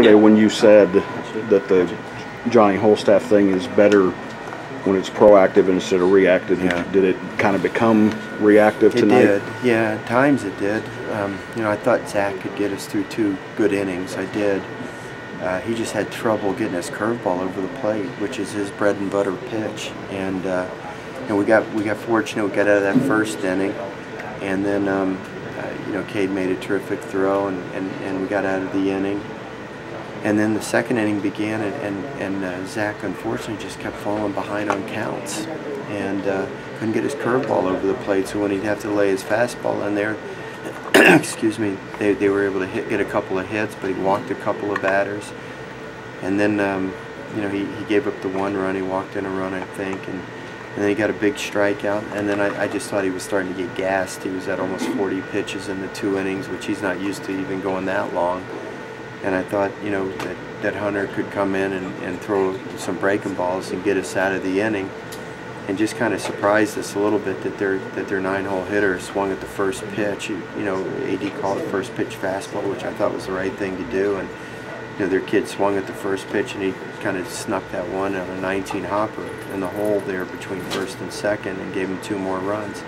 yesterday when you said that the Johnny Holstaff thing is better when it's proactive instead of reactive. Yeah. Did it kind of become reactive tonight? It did, yeah. At times it did. You know, I thought Zach could get us through 2 good innings. I did. He just had trouble getting his curveball over the plate, which is his bread and butter pitch. And you know, we got fortunate. We got out of that first inning, and then you know, Cade made a terrific throw, and we got out of the inning. And then the second inning began, and Zach unfortunately just kept falling behind on counts, and couldn't get his curveball over the plate. So when he'd have to lay his fastball in there, excuse me, they were able to get a couple of hits, but he walked a couple of batters. And then you know, he gave up the 1 run. He walked in a run, I think, and then he got a big strikeout. And then I just thought he was starting to get gassed. He was at almost 40 pitches in the 2 innings, which he's not used to even going that long. And I thought, you know, that Hunter could come in and throw some breaking balls and get us out of the inning, and just kind of surprised us a little bit that their 9-hole hitter swung at the first pitch. You know, AD called it first pitch fastball, which I thought was the right thing to do. And you know, their kid swung at the first pitch, and he kind of snuck that one on a 19 hopper in the hole there between first and second, and gave him 2 more runs.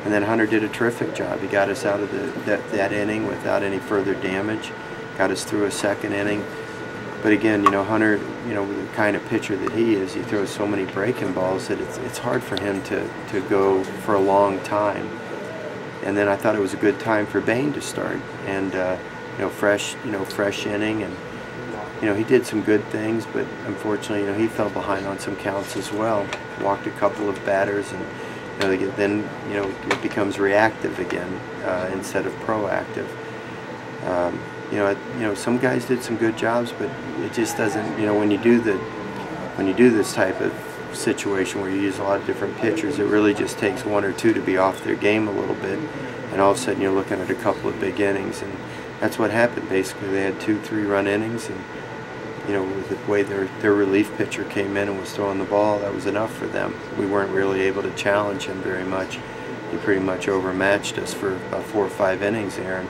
And then Hunter did a terrific job. He got us out of that inning without any further damage. Got us through a second inning. But again, you know, Hunter, you know, the kind of pitcher that he is, he throws so many breaking balls that it's hard for him to go for a long time. And then I thought it was a good time for Bain to start, and you know, fresh inning, and you know, he did some good things, but unfortunately, you know, he fell behind on some counts as well. Walked a couple of batters, and you know, then you know, it becomes reactive again instead of proactive. You know, some guys did some good jobs, but it just doesn't. You know, when you do this type of situation where you use a lot of different pitchers, it really just takes 1 or 2 to be off their game a little bit, and all of a sudden you're looking at a couple of big innings, and that's what happened. Basically, they had 2 3-run innings, and you know, with the way their relief pitcher came in and was throwing the ball, that was enough for them. We weren't really able to challenge him very much. He pretty much overmatched us for about 4 or 5 innings there. And,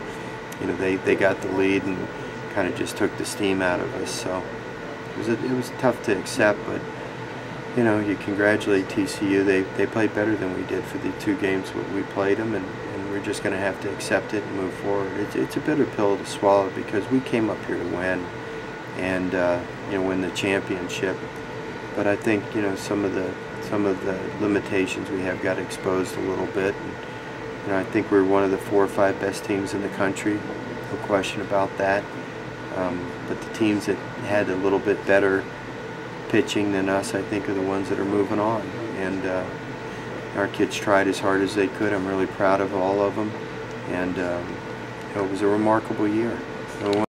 you know, they got the lead and kind of just took the steam out of us. So it was tough to accept, but you know, you congratulate TCU. They played better than we did for the 2 games we played them, and we're just going to have to accept it and move forward. It's a bitter pill to swallow, because we came up here to win and you know, win the championship. But I think, you know, some of the limitations we have got exposed a little bit. And, you know, I think we're one of the 4 or 5 best teams in the country, no question about that. But the teams that had a little bit better pitching than us, I think, are the ones that are moving on. And our kids tried as hard as they could. I'm really proud of all of them. And you know, it was a remarkable year.